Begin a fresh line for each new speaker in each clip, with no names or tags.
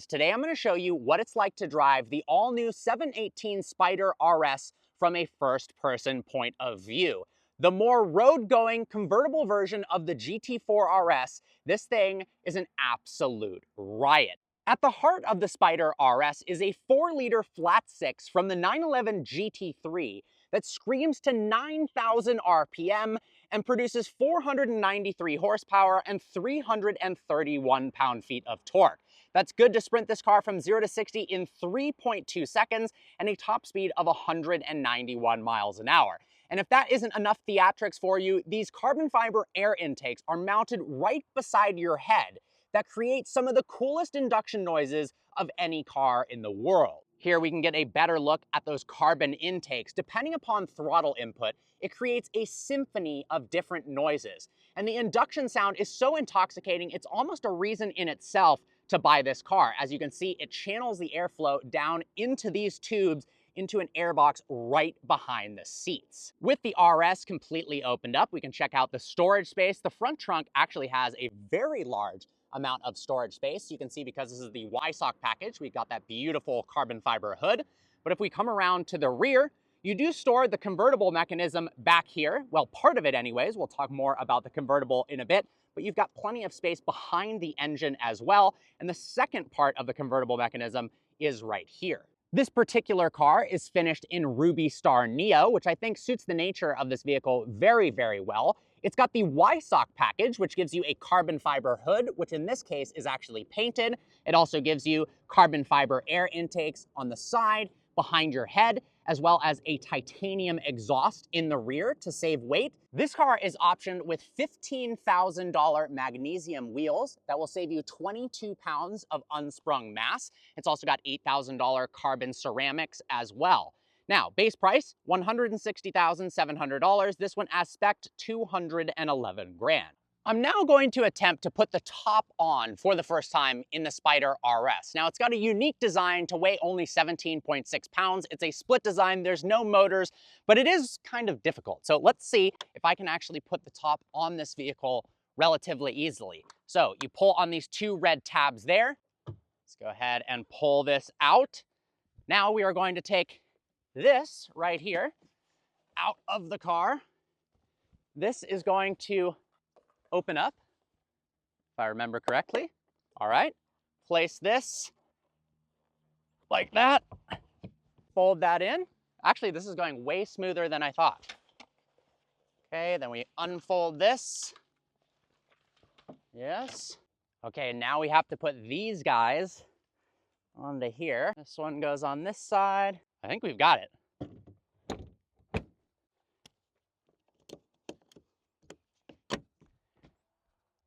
Today I'm going to show you what it's like to drive the all-new 718 Spyder RS from a first-person point of view. The more road-going convertible version of the GT4 RS, this thing is an absolute riot. At the heart of the Spyder RS is a 4-liter flat-six from the 911 GT3 that screams to 9,000 RPM and produces 493 horsepower and 331 pound-feet of torque. That's good to sprint this car from 0 to 60 in 3.2 seconds and a top speed of 191 miles an hour. And if that isn't enough theatrics for you, these carbon fiber air intakes are mounted right beside your head that creates some of the coolest induction noises of any car in the world. Here we can get a better look at those carbon intakes. Depending upon throttle input, it creates a symphony of different noises. And the induction sound is so intoxicating, it's almost a reason in itself to buy this car. As you can see, it channels the airflow down into these tubes into an airbox right behind the seats. With the RS completely opened up, we can check out the storage space. The front trunk actually has a very large amount of storage space. You can see because this is the Y-Sock package, we've got that beautiful carbon fiber hood. But if we come around to the rear, you do store the convertible mechanism back here. Well, part of it anyways. We'll talk more about the convertible in a bit, but you've got plenty of space behind the engine as well. And the second part of the convertible mechanism is right here. This particular car is finished in Ruby Star Neo, which I think suits the nature of this vehicle very, very well. It's got the Y-Sock package, which gives you a carbon fiber hood, which in this case is actually painted. It also gives you carbon fiber air intakes on the side, behind your head, as well as a titanium exhaust in the rear to save weight. This car is optioned with $15,000 magnesium wheels that will save you 22 pounds of unsprung mass. It's also got $8,000 carbon ceramics as well. Now, base price, $160,700. This one as spec'd, $211 grand. I'm now going to attempt to put the top on for the first time in the Spyder RS. Now, it's got a unique design to weigh only 17.6 pounds. It's a split design, there's no motors, but it is kind of difficult. So let's see if I can actually put the top on this vehicle relatively easily. So you pull on these two red tabs there. Let's go ahead and pull this out. Now we are going to take this right here out of the car. This is going to open up, if I remember correctly. All right, place this like that, fold that in. Actually, this is going way smoother than I thought. Okay, then we unfold this. Yes. Okay, now we have to put these guys onto here. This one goes on this side. I think we've got it.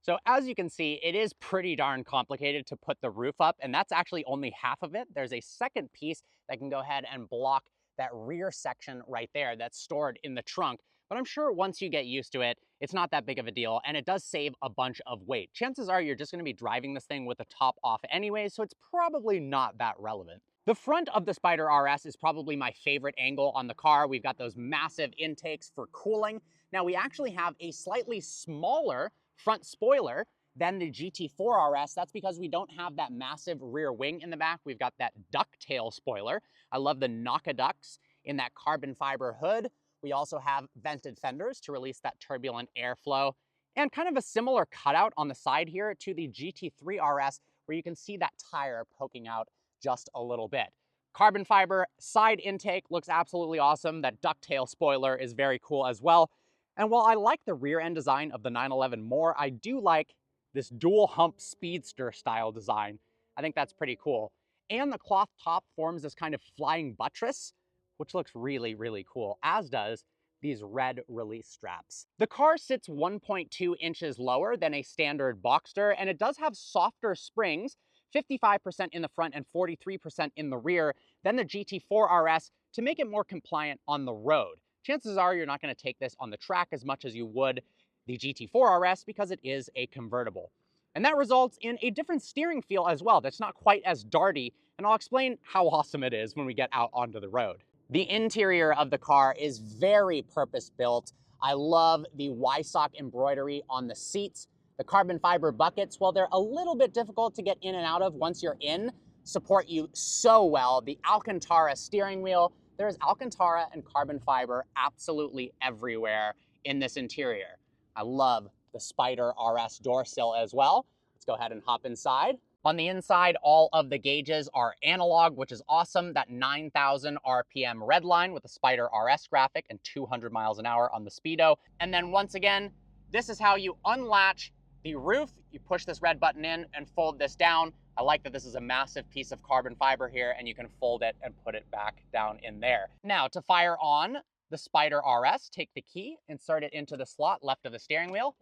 So as you can see, it is pretty darn complicated to put the roof up, and that's actually only half of it. There's a second piece that can go ahead and block that rear section right there that's stored in the trunk. But I'm sure once you get used to it, it's not that big of a deal, and it does save a bunch of weight. Chances are you're just gonna be driving this thing with the top off anyway, so it's probably not that relevant. The front of the Spyder RS is probably my favorite angle on the car. We've got those massive intakes for cooling. Now we actually have a slightly smaller front spoiler than the GT4 RS. That's because we don't have that massive rear wing in the back. We've got that ducktail spoiler. I love the knock-a-ducks in that carbon fiber hood. We also have vented fenders to release that turbulent airflow, and kind of a similar cutout on the side here to the GT3 RS, where you can see that tire poking out just a little bit. Carbon fiber side intake looks absolutely awesome. That ducktail spoiler is very cool as well. And while I like the rear end design of the 911 more, I do like this dual hump speedster style design. I think that's pretty cool. And the cloth top forms this kind of flying buttress, which looks really, really cool, as does these red release straps. The car sits 1.2 inches lower than a standard Boxster, and it does have softer springs, 55% in the front and 43% in the rear, than the GT4 RS to make it more compliant on the road. Chances are you're not going to take this on the track as much as you would the GT4 RS because it is a convertible. And that results in a different steering feel as well that's not quite as darty, and I'll explain how awesome it is when we get out onto the road. The interior of the car is very purpose-built. I love the Y-Sock embroidery on the seats. The carbon fiber buckets, well, they're a little bit difficult to get in and out of once you're in, support you so well. The Alcantara steering wheel, there's Alcantara and carbon fiber absolutely everywhere in this interior. I love the Spyder RS door sill as well. Let's go ahead and hop inside. On the inside, all of the gauges are analog, which is awesome. That 9,000 RPM red line with the Spyder RS graphic and 200 miles an hour on the speedo. And then once again, this is how you unlatch the roof. You push this red button in and fold this down. I like that this is a massive piece of carbon fiber here, and you can fold it and put it back down in there. Now, to fire on the Spyder RS, take the key, insert it into the slot left of the steering wheel,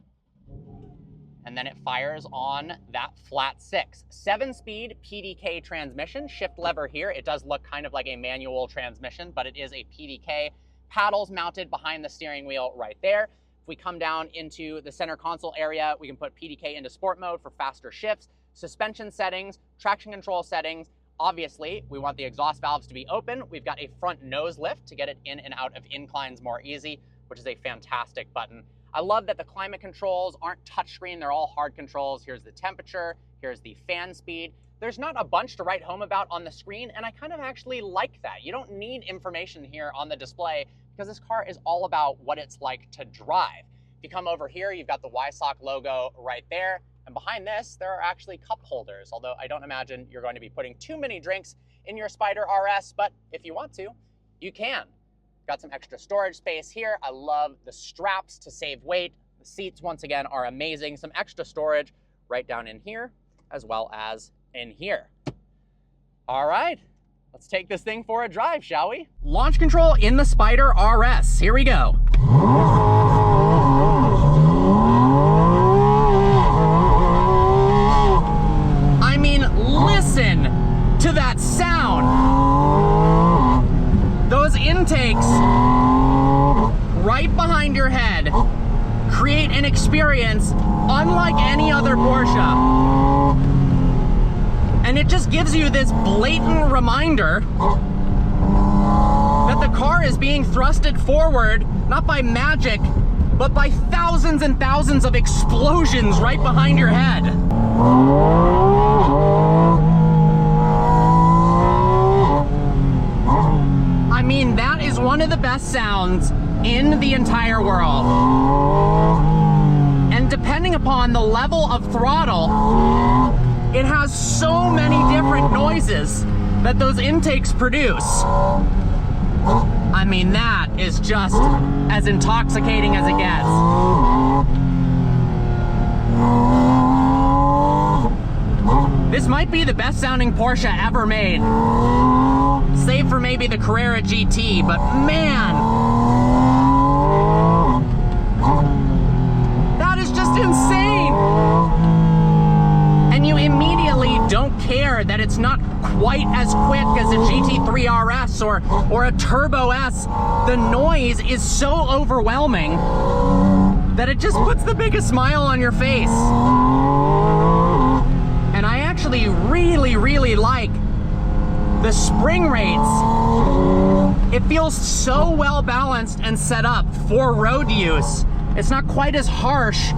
and then it fires on that flat 6. 7-speed PDK transmission, shift lever here. It does look kind of like a manual transmission, but it is a PDK. Paddles mounted behind the steering wheel right there. If we come down into the center console area, we can put PDK into sport mode for faster shifts, suspension settings, traction control settings. Obviously, we want the exhaust valves to be open. We've got a front nose lift to get it in and out of inclines more easy, which is a fantastic button. I love that the climate controls aren't touchscreen, they're all hard controls. Here's the temperature, here's the fan speed. There's not a bunch to write home about on the screen, and I kind of actually like that. You don't need information here on the display because this car is all about what it's like to drive. If you come over here, you've got the Wysock logo right there, and behind this, there are actually cup holders, although I don't imagine you're going to be putting too many drinks in your Spyder RS, but if you want to, you can. Got some extra storage space here. I love the straps to save weight. The seats, once again, are amazing. Some extra storage right down in here, as well as in here. All right, let's take this thing for a drive, shall we? Launch control in the Spyder RS. Here we go. I mean, listen to that sound. Those intakes right behind your head create an experience unlike any other Porsche. And it just gives you this blatant reminder that the car is being thrusted forward, not by magic, but by thousands and thousands of explosions right behind your head. I mean, that is one of the best sounds in the entire world. And depending upon the level of throttle, it has so many different noises that those intakes produce. I mean, that is just as intoxicating as it gets. This might be the best sounding Porsche ever made. Save for maybe the Carrera GT, but man, that is just insane. And you immediately don't care that it's not quite as quick as a GT3 RS or a Turbo S. The noise is so overwhelming that it just puts the biggest smile on your face. And I actually really like the spring rates. It feels so well balanced and set up for road use. It's not quite as harsh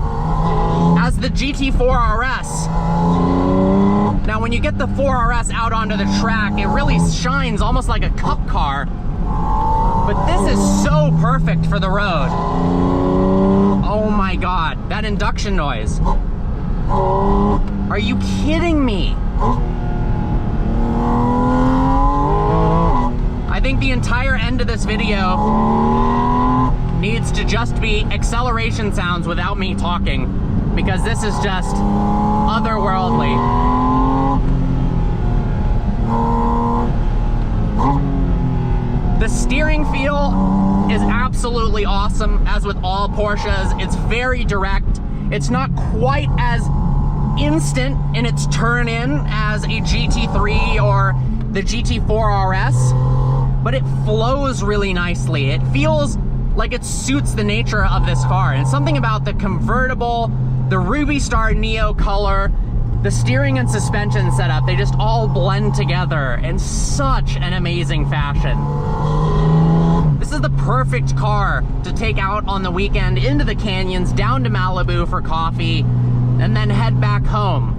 as the GT4 RS. Now, when you get the 4RS out onto the track, it really shines almost like a cup car. But this is so perfect for the road. Oh my God, that induction noise. Are you kidding me? I think the entire end of this video needs to just be acceleration sounds without me talking, because this is just otherworldly. The steering feel is absolutely awesome, as with all Porsches. It's very direct. It's not quite as instant in its turn in as a GT3 or the GT4 RS, but it flows really nicely. It feels like it suits the nature of this car. And something about the convertible, the Ruby Star Neo color, the steering and suspension setup, they just all blend together in such an amazing fashion. This is the perfect car to take out on the weekend into the canyons, down to Malibu for coffee, and then head back home.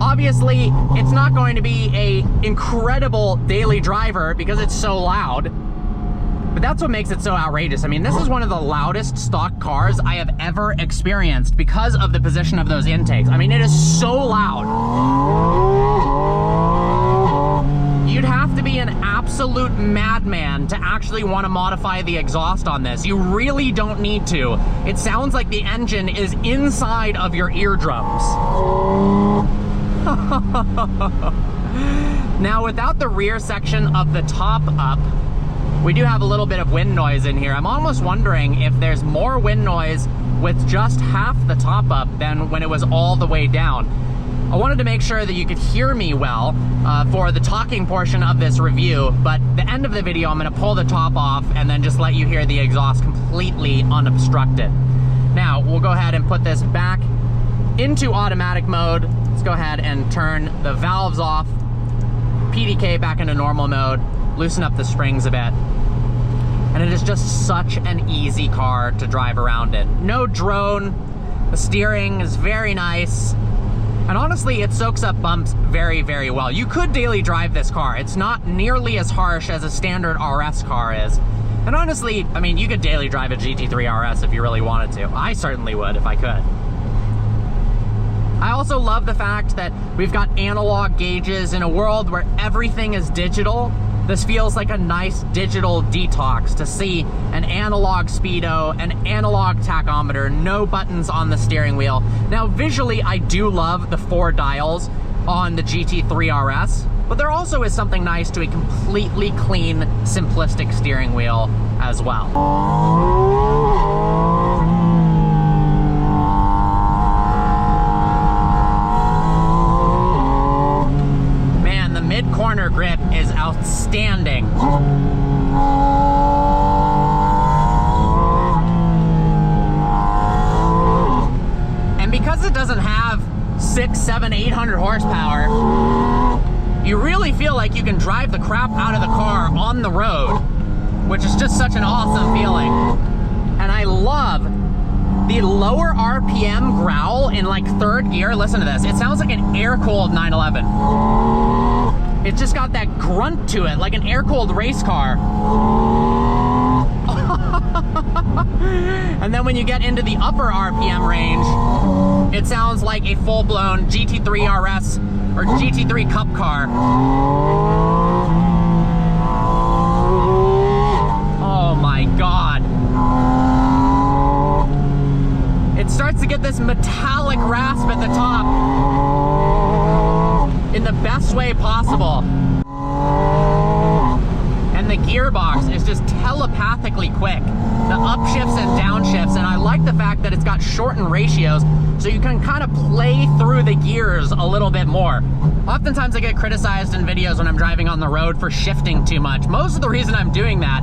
Obviously, it's not going to be an incredible daily driver because it's so loud, but that's what makes it so outrageous. I mean, this is one of the loudest stock cars I have ever experienced because of the position of those intakes. I mean, it is so loud. You'd have to be an absolute madman to actually want to modify the exhaust on this. You really don't need to. It sounds like the engine is inside of your eardrums. Now, without the rear section of the top up, we do have a little bit of wind noise in here. I'm almost wondering if there's more wind noise with just half the top up than when it was all the way down. I wanted to make sure that you could hear me well for the talking portion of this review, but the end of the video, I'm gonna pull the top off and then just let you hear the exhaust completely unobstructed. Now, we'll go ahead and put this back into automatic mode. Let's go ahead and turn the valves off, PDK back into normal mode, loosen up the springs a bit. And it is just such an easy car to drive around in. No drone, the steering is very nice. And honestly, it soaks up bumps very, very well. You could daily drive this car. It's not nearly as harsh as a standard RS car is. And honestly, I mean, you could daily drive a GT3 RS if you really wanted to. I certainly would if I could. I also love the fact that we've got analog gauges in a world where everything is digital. This feels like a nice digital detox to see an analog speedo, an analog tachometer, no buttons on the steering wheel. Now, visually, I do love the 4 dials on the GT3 RS, but there also is something nice to a completely clean, simplistic steering wheel as well. Mid-corner grip is outstanding. And because it doesn't have 600, 700, 800 horsepower, you really feel like you can drive the crap out of the car on the road, which is just such an awesome feeling. And I love the lower RPM growl in like 3rd gear. Listen to this. It sounds like an air-cooled 911. It's just got that grunt to it, like an air-cooled race car. And then when you get into the upper RPM range, it sounds like a full-blown GT3 RS or GT3 Cup car. Oh my God. It starts to get this metallic rasp at the top in the best way possible. And the gearbox is just telepathically quick. The upshifts and downshifts, and I like the fact that it's got shortened ratios so you can kind of play through the gears a little bit more. Oftentimes I get criticized in videos when I'm driving on the road for shifting too much. Most of the reason I'm doing that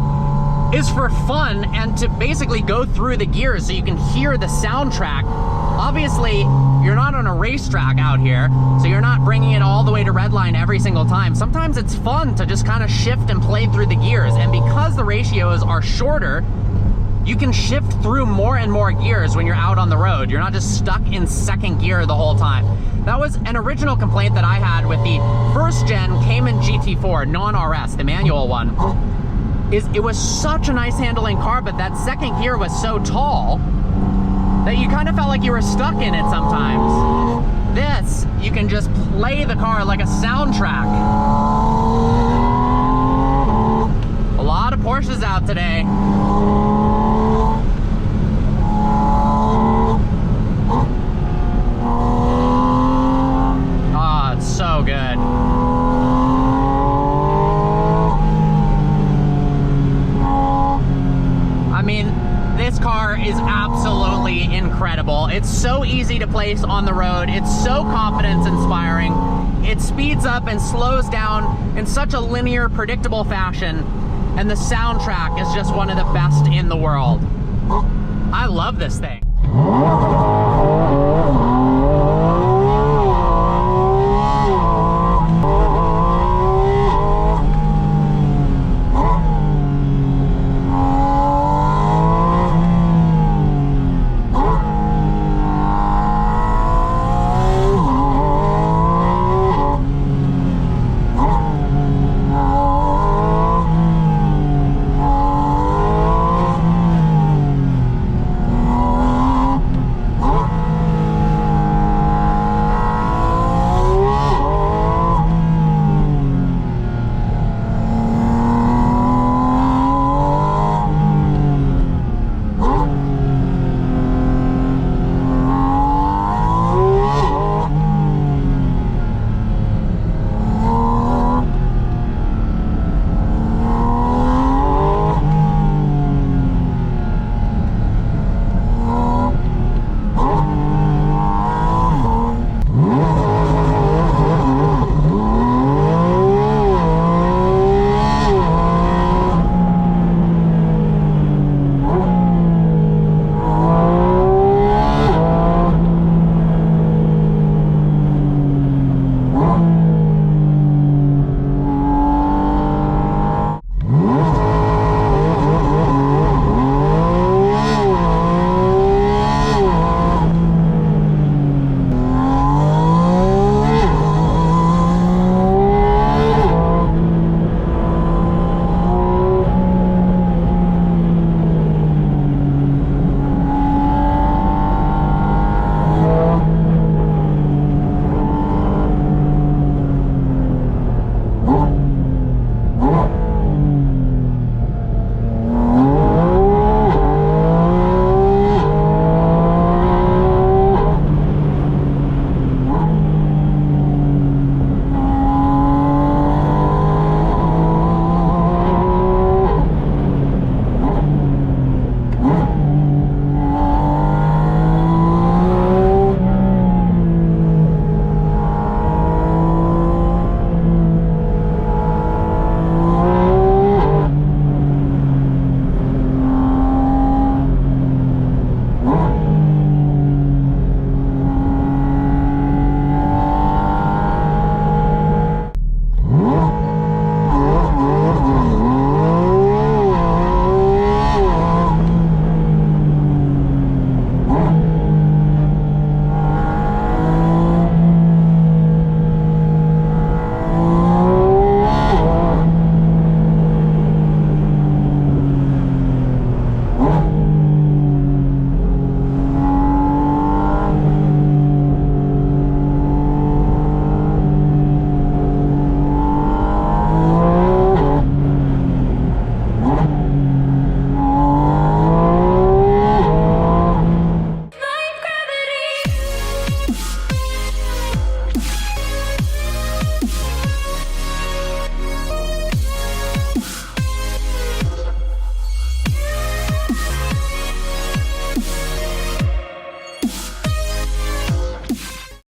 is for fun and to basically go through the gears so you can hear the soundtrack. Obviously, you're not on a racetrack out here, so you're not bringing it all the way to redline every single time. Sometimes it's fun to just kind of shift and play through the gears, and because the ratios are shorter, you can shift through more and more gears when you're out on the road. You're not just stuck in 2nd gear the whole time. That was an original complaint that I had with the 1st gen Cayman GT4 non-RS, the manual one. It was such a nice handling car, but that 2nd gear was so tall that you kind of felt like you were stuck in it sometimes. This, you can just play the car like a soundtrack. A lot of Porsches out today. Oh, it's so good. I mean, this car is absolutely incredible. It's so easy to place on the road. It's so confidence-inspiring. It speeds up and slows down in such a linear, predictable fashion. And the soundtrack is just one of the best in the world. I love this thing.